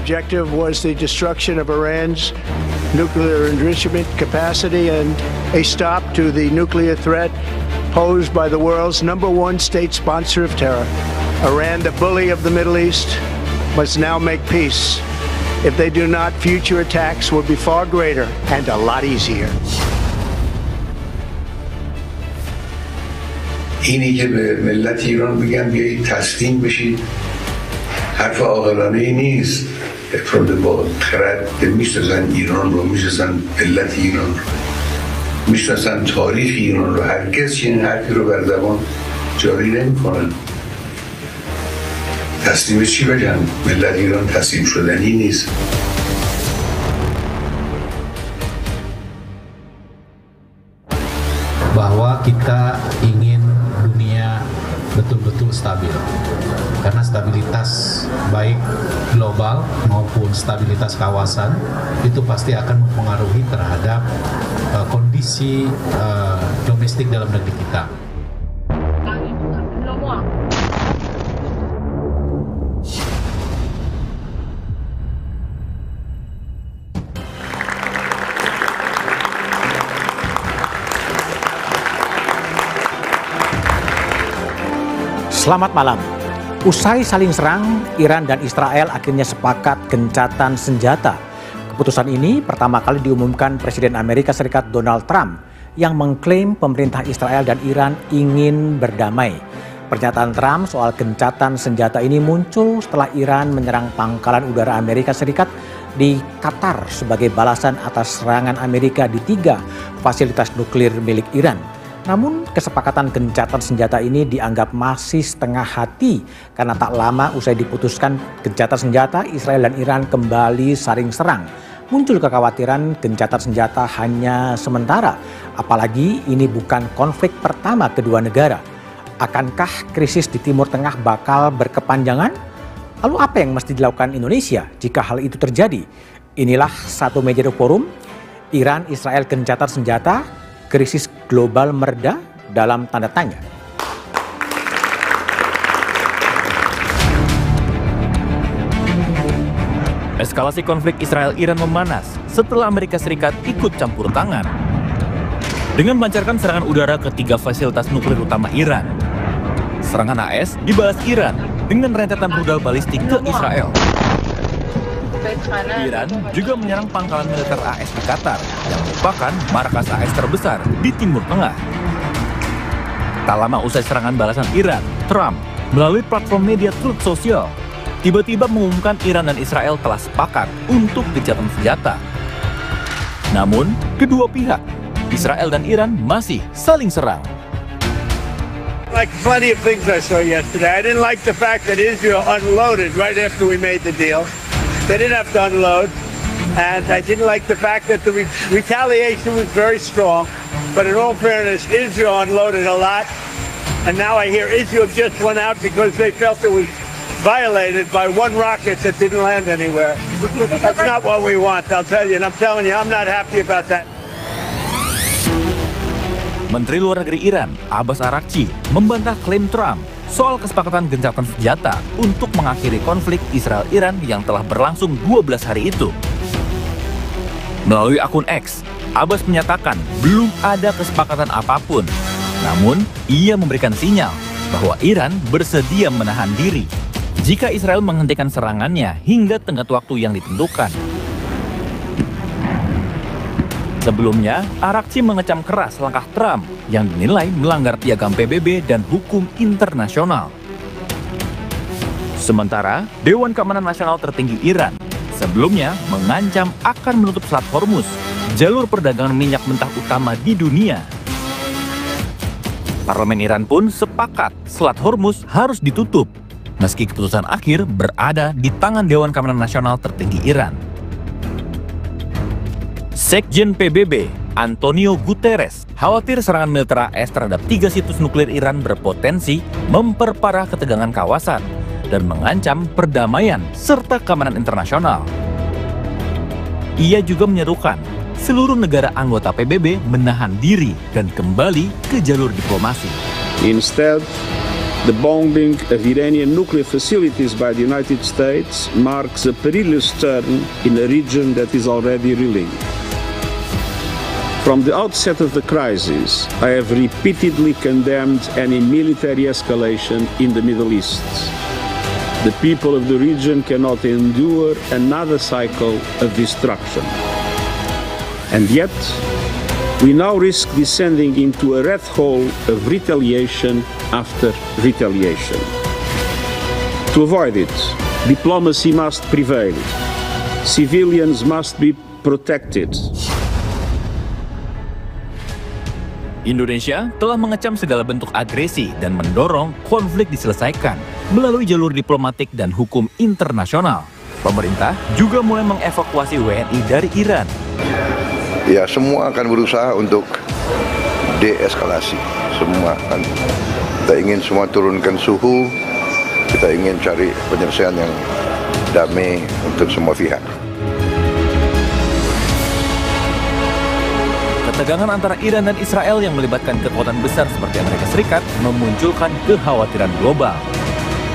objective was the destruction of Iran's nuclear enrichment capacity and a stop to the nuclear threat posed by the world's #1 state sponsor of terror. Iran, the bully of the Middle East, must now make peace. If they do not, future attacks will be far greater and a lot easier. اینی که به ملت ایران بگم بیایید تسلیم بشید حرف عاقلانه نیست. افراد با خرد میشناسن ایران رو، میشناسن ملت ایران رو، میشناسن تاریخ ایران رو، هرگز چنین حرفی رو بر زبان جاری نمیکنن. تسلیم چی بگم؟ ملت ایران تسلیم شدنی نیست. Bahwa kita ingin dunia betul-betul stabil, karena stabilitas baik global maupun stabilitas kawasan itu pasti akan mempengaruhi terhadap kondisi domestik dalam negeri kita. Selamat malam. Usai saling serang, Iran dan Israel akhirnya sepakat gencatan senjata. Keputusan ini pertama kali diumumkan Presiden Amerika Serikat Donald Trump yang mengklaim pemerintah Israel dan Iran ingin berdamai. Pernyataan Trump soal gencatan senjata ini muncul setelah Iran menyerang pangkalan udara Amerika Serikat di Qatar sebagai balasan atas serangan Amerika di 3 fasilitas nuklir milik Iran. Namun kesepakatan gencatan senjata ini dianggap masih setengah hati karena tak lama usai diputuskan gencatan senjata, Israel dan Iran kembali saling serang. Muncul kekhawatiran gencatan senjata hanya sementara, apalagi ini bukan konflik pertama kedua negara. Akankah krisis di Timur Tengah bakal berkepanjangan? Lalu apa yang mesti dilakukan Indonesia jika hal itu terjadi? Inilah Satu Meja Forum, Iran Israel gencatan senjata, krisis global mereda dalam tanda tanya. Eskalasi konflik Israel-Iran memanas setelah Amerika Serikat ikut campur tangan dengan melancarkan serangan udara ke 3 fasilitas nuklir utama Iran. Serangan AS dibalas Iran dengan rentetan rudal balistik ke Israel. Iran juga menyerang pangkalan militer AS di Qatar yang merupakan markas AS terbesar di Timur Tengah. Tak lama usai serangan balasan Iran, Trump melalui platform media Truth Social tiba-tiba mengumumkan Iran dan Israel telah sepakat untuk gencatan senjata. Namun, kedua pihak, Israel dan Iran masih saling serang. Like plenty of things I saw yesterday, I didn't like the fact that Israel unloaded right after we made the deal. They didn't have to unload, and I didn't like the fact that the retaliation was very strong. But in all fairness, Israel unloaded a lot, and now I hear Israel just went out because they felt it was violated by 1 rocket that didn't land anywhere. That's not what we want, I'll tell you, and I'm telling you, I'm not happy about that. Menteri Luar Negeri Iran, Abbas Araghchi, membantah klaim Trump soal kesepakatan gencatan senjata untuk mengakhiri konflik Israel-Iran yang telah berlangsung 12 hari itu. Melalui akun X, Abbas menyatakan belum ada kesepakatan apapun. Namun, ia memberikan sinyal bahwa Iran bersedia menahan diri jika Israel menghentikan serangannya hingga tenggat waktu yang ditentukan. Sebelumnya, Araghchi mengecam keras langkah Trump yang dinilai melanggar piagam PBB dan hukum internasional. Sementara, Dewan Keamanan Nasional tertinggi Iran sebelumnya mengancam akan menutup Selat Hormuz, jalur perdagangan minyak mentah utama di dunia. Parlemen Iran pun sepakat Selat Hormuz harus ditutup, meski keputusan akhir berada di tangan Dewan Keamanan Nasional tertinggi Iran. Sekjen PBB, Antonio Guterres, khawatir serangan militer AS terhadap 3 situs nuklir Iran berpotensi memperparah ketegangan kawasan dan mengancam perdamaian serta keamanan internasional. Ia juga menyerukan seluruh negara anggota PBB menahan diri dan kembali ke jalur diplomasi. Instead, The bombing of Iranian nuclear facilities by the United States marks a perilous turn in a region that is already reeling. From the outset of the crisis, I have repeatedly condemned any military escalation in the Middle East. The people of the region cannot endure another cycle of destruction. And yet, we now risk descending into a rat hole of retaliation after retaliation. To avoid it, diplomacy must prevail. Civilians must be protected. Indonesia telah mengecam segala bentuk agresi dan mendorong konflik diselesaikan melalui jalur diplomatik dan hukum internasional. Pemerintah juga mulai mengevakuasi WNI dari Iran. Ya, semua akan berusaha untuk deeskalasi. Semua akan, kita ingin semua turunkan suhu, kita ingin cari penyelesaian yang damai untuk semua pihak. Ketegangan antara Iran dan Israel yang melibatkan kekuatan besar seperti Amerika Serikat memunculkan kekhawatiran global.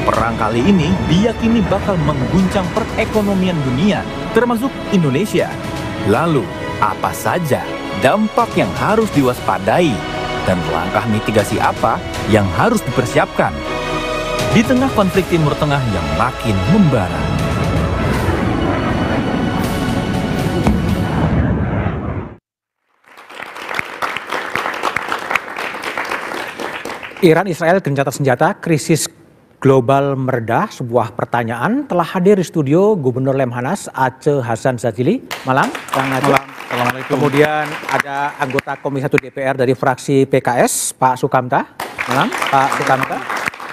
Perang kali ini diyakini bakal mengguncang perekonomian dunia, termasuk Indonesia. Lalu, apa saja dampak yang harus diwaspadai dan langkah mitigasi apa yang harus dipersiapkan di tengah konflik Timur Tengah yang makin membara? Iran-Israel gencatan senjata, krisis global mereda, sebuah pertanyaan. Telah hadir di studio Gubernur Lemhanas Aceh Hasan Zadzili. Malam, Kang Aceh. Malam. Assalamualaikum. Kemudian ada anggota Komisi 1 DPR dari fraksi PKS, Pak Sukamta. Malam, Pak Sukamta.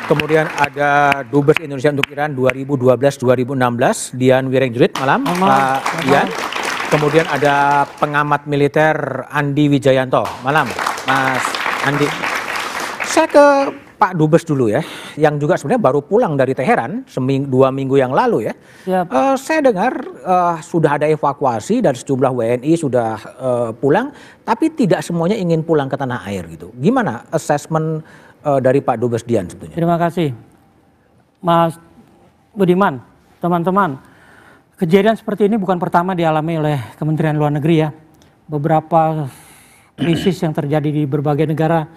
Kemudian ada Dubes Indonesia untuk Iran 2012-2016, Dian Wirengjurith. Malam, Pak Dian. Kemudian ada pengamat militer Andi Wijayanto. Malam, Mas Andi. Saya ke Pak Dubes dulu ya, yang juga sebenarnya baru pulang dari Teheran 2 minggu yang lalu ya. Saya dengar sudah ada evakuasi dan sejumlah WNI sudah pulang, tapi tidak semuanya ingin pulang ke tanah air gitu. Gimana assessment dari Pak Dubes Dian sebetulnya? Terima kasih, Mas Budiman, teman-teman. Kejadian seperti ini bukan pertama dialami oleh Kementerian Luar Negeri ya. Beberapa krisis yang terjadi di berbagai negara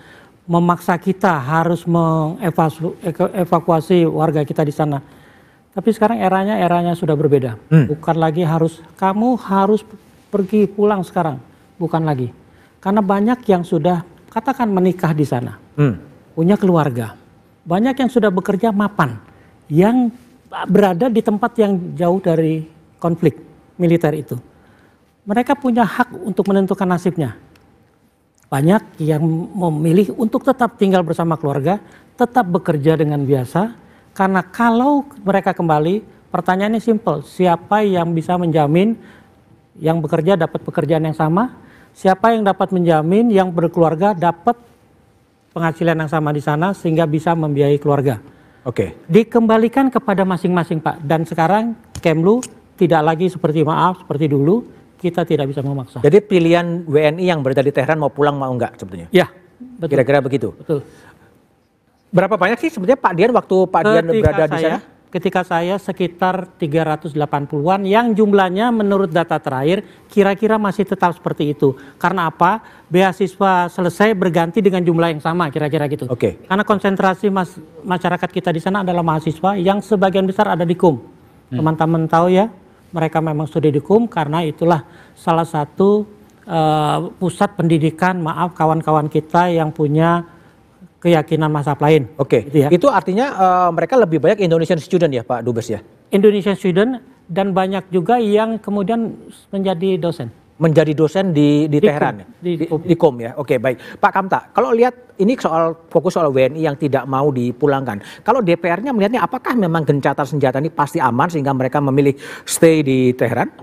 memaksa kita harus mengevakuasi warga kita di sana. Tapi sekarang eranya sudah berbeda. Bukan lagi kamu harus pergi pulang sekarang. Bukan lagi. Karena banyak yang sudah katakan menikah di sana. Punya keluarga. Banyak yang sudah bekerja mapan. Yang berada di tempat yang jauh dari konflik militer itu. Mereka punya hak untuk menentukan nasibnya. Banyak yang memilih untuk tetap tinggal bersama keluarga, tetap bekerja dengan biasa. Karena kalau mereka kembali, pertanyaannya simpel. Siapa yang bisa menjamin yang bekerja dapat pekerjaan yang sama? Siapa yang dapat menjamin yang berkeluarga dapat penghasilan yang sama di sana sehingga bisa membiayai keluarga? Oke. Dikembalikan kepada masing-masing Pak. Dan sekarang Kemlu tidak lagi seperti dulu. Kita tidak bisa memaksa. Jadi pilihan WNI yang berada di Teheran mau pulang mau enggak sebetulnya? Ya, betul. Kira-kira begitu? Betul. Berapa banyak sih sebetulnya Pak Dian waktu Pak Dian berada di sana? Ketika saya sekitar 380-an yang jumlahnya menurut data terakhir kira-kira masih tetap seperti itu. Karena apa? Beasiswa selesai berganti dengan jumlah yang sama kira-kira gitu. Oke. Karena konsentrasi masyarakat kita di sana adalah mahasiswa yang sebagian besar ada di KUM. Teman-teman tahu ya. Mereka memang sudah dihukum karena itulah salah satu pusat pendidikan, kawan-kawan kita yang punya keyakinan mazhab lain. Oke, gitu ya. Itu artinya mereka lebih banyak Indonesian student ya Pak Dubes ya? Indonesian student dan banyak juga yang kemudian menjadi dosen. Menjadi dosen di Teheran, di KUM ya. Oke, baik. Pak Kamta, kalau lihat ini fokus soal WNI yang tidak mau dipulangkan. Kalau DPR-nya melihatnya apakah memang gencatan senjata ini pasti aman sehingga mereka memilih stay di Teheran?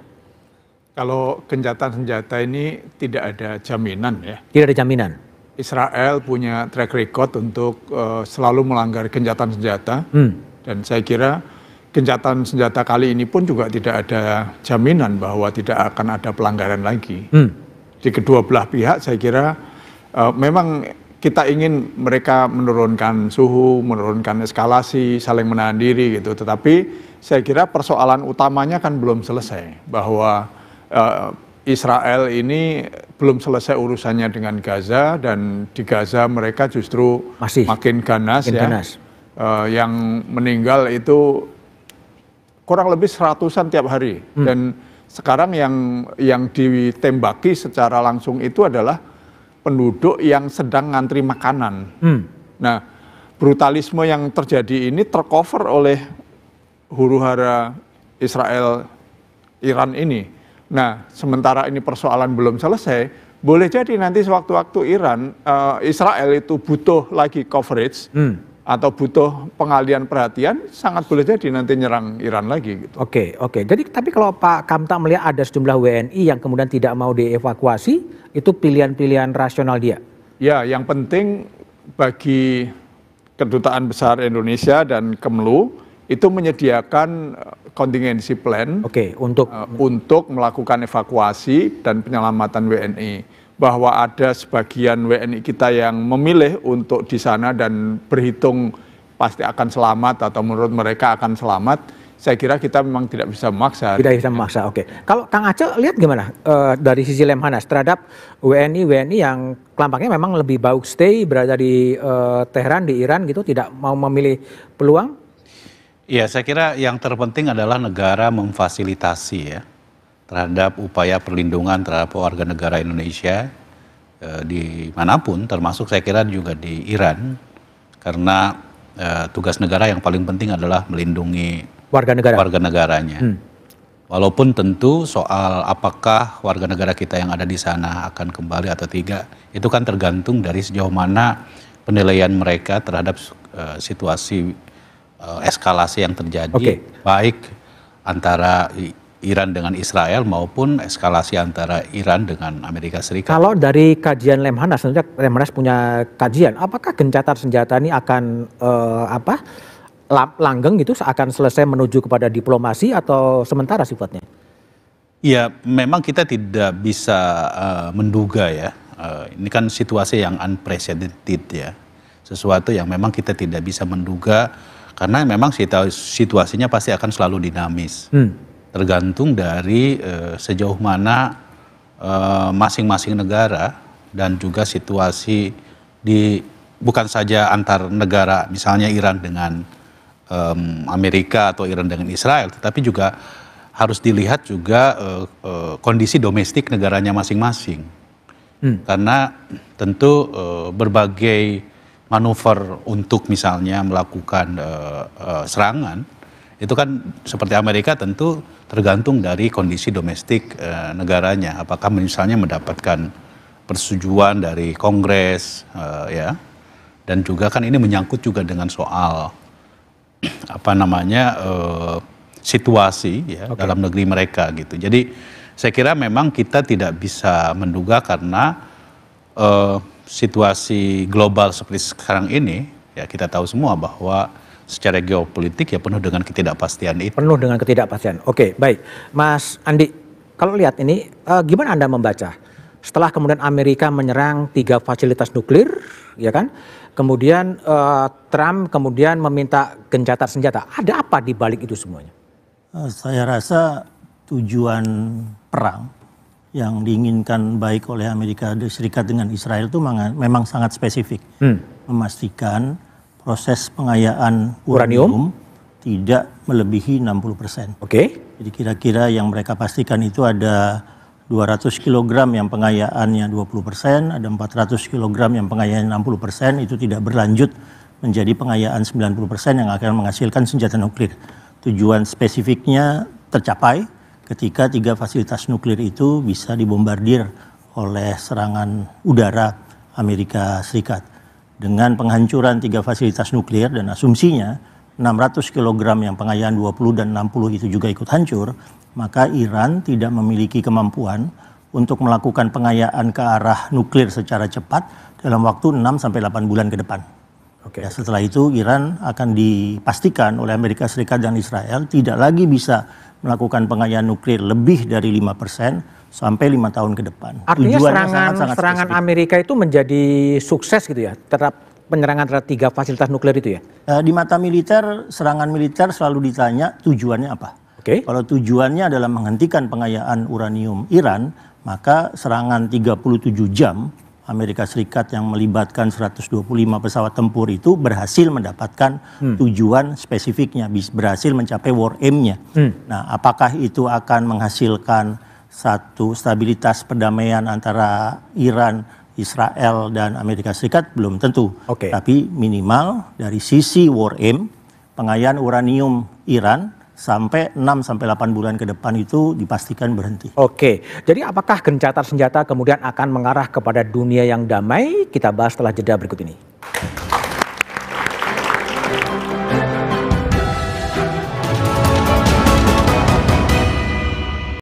Kalau gencatan senjata ini tidak ada jaminan ya. Tidak ada jaminan. Israel punya track record untuk selalu melanggar gencatan senjata. Dan saya kira gencatan senjata kali ini pun juga tidak ada jaminan bahwa tidak akan ada pelanggaran lagi. Di kedua belah pihak saya kira memang kita ingin mereka menurunkan suhu, menurunkan eskalasi, saling menahan diri gitu. Tetapi saya kira persoalan utamanya kan belum selesai, bahwa Israel ini belum selesai urusannya dengan Gaza, dan di Gaza mereka justru makin ganas. Yang meninggal itu kurang lebih 100-an tiap hari. Dan sekarang yang ditembaki secara langsung itu adalah penduduk yang sedang ngantri makanan. Nah, brutalisme yang terjadi ini tercover oleh huru-hara Israel Iran ini. Nah, sementara ini persoalan belum selesai, boleh jadi nanti sewaktu-waktu Israel itu butuh lagi coverage atau butuh pengalian perhatian, sangat boleh jadi nanti nyerang Iran lagi gitu. Oke. Jadi tapi kalau Pak Kamta melihat ada sejumlah WNI yang kemudian tidak mau dievakuasi, itu pilihan-pilihan rasional dia? Ya, yang penting bagi Kedutaan Besar Indonesia dan Kemlu itu menyediakan contingency plan untuk melakukan evakuasi dan penyelamatan WNI. Bahwa ada sebagian WNI kita yang memilih untuk di sana dan berhitung pasti akan selamat atau menurut mereka akan selamat, saya kira kita memang tidak bisa memaksa. Tidak bisa memaksa, oke. Kalau Kang Aceh lihat gimana dari sisi Lemhanas terhadap WNI yang kelampaknya memang lebih baik stay berada di Teheran, di Iran gitu, tidak mau memilih peluang? Ya, saya kira yang terpenting adalah negara memfasilitasi ya terhadap upaya perlindungan terhadap warga negara Indonesia dimanapun, termasuk saya kira juga di Iran, karena tugas negara yang paling penting adalah melindungi warga negaranya. Walaupun tentu soal apakah warga negara kita yang ada di sana akan kembali atau tidak, itu kan tergantung dari sejauh mana penilaian mereka terhadap situasi eskalasi yang terjadi, baik antara Iran dengan Israel maupun eskalasi antara Iran dengan Amerika Serikat. Kalau dari kajian Lemhanas, tentunya Lemhanas punya kajian, apakah gencatan senjata ini akan langgeng gitu, akan selesai menuju kepada diplomasi atau sementara sifatnya? Ya, memang kita tidak bisa menduga ya. Ini kan situasi yang unprecedented ya, sesuatu yang memang kita tidak bisa menduga karena memang situasinya pasti akan selalu dinamis. Tergantung dari sejauh mana masing-masing negara dan juga situasi bukan saja antar negara, misalnya Iran dengan Amerika atau Iran dengan Israel, tetapi juga harus dilihat juga kondisi domestik negaranya masing-masing. Karena tentu berbagai manuver untuk misalnya melakukan serangan, itu kan seperti Amerika tentu tergantung dari kondisi domestik negaranya. Apakah misalnya mendapatkan persetujuan dari Kongres, ya, dan juga kan ini menyangkut juga dengan soal situasi ya dalam negeri mereka gitu. Jadi saya kira memang kita tidak bisa menduga karena situasi global seperti sekarang ini ya kita tahu semua bahwa secara geopolitik ya penuh dengan ketidakpastian itu. Penuh dengan ketidakpastian. Oke, baik. Mas Andi, kalau lihat ini gimana Anda membaca? Setelah kemudian Amerika menyerang 3 fasilitas nuklir, ya kan? Kemudian Trump kemudian meminta gencatan senjata. Ada apa di balik itu semuanya? Saya rasa tujuan perang yang diinginkan baik oleh Amerika Serikat dengan Israel itu memang sangat spesifik. Memastikan proses pengayaan uranium tidak melebihi 60%. Jadi kira-kira yang mereka pastikan itu ada 200 kg yang pengayaannya 20%, ada 400 kg yang pengayaan 60%, itu tidak berlanjut menjadi pengayaan 90% yang akan menghasilkan senjata nuklir. Tujuan spesifiknya tercapai ketika 3 fasilitas nuklir itu bisa dibombardir oleh serangan udara Amerika Serikat. Dengan penghancuran 3 fasilitas nuklir dan asumsinya 600 kg yang pengayaan 20 dan 60 itu juga ikut hancur, maka Iran tidak memiliki kemampuan untuk melakukan pengayaan ke arah nuklir secara cepat dalam waktu 6-8 bulan ke depan. Ya, setelah itu Iran akan dipastikan oleh Amerika Serikat dan Israel tidak lagi bisa melakukan pengayaan nuklir lebih dari 5% sampai 5 tahun ke depan. Artinya Tujuannya serangan Amerika itu menjadi sukses gitu ya, terhadap penyerangan terhadap 3 fasilitas nuklir itu ya? Di mata militer, serangan militer selalu ditanya tujuannya apa. Kalau tujuannya adalah menghentikan pengayaan uranium Iran, maka serangan 37 jam Amerika Serikat yang melibatkan 125 pesawat tempur itu berhasil mendapatkan tujuan spesifiknya, berhasil mencapai war aim-nya. Nah, apakah itu akan menghasilkan satu stabilitas perdamaian antara Iran, Israel, dan Amerika Serikat? Belum tentu. Tapi minimal dari sisi war aim, pengayaan uranium Iran sampai 6-8 bulan ke depan itu dipastikan berhenti. Jadi apakah gencatan senjata kemudian akan mengarah kepada dunia yang damai? Kita bahas setelah jeda berikut ini.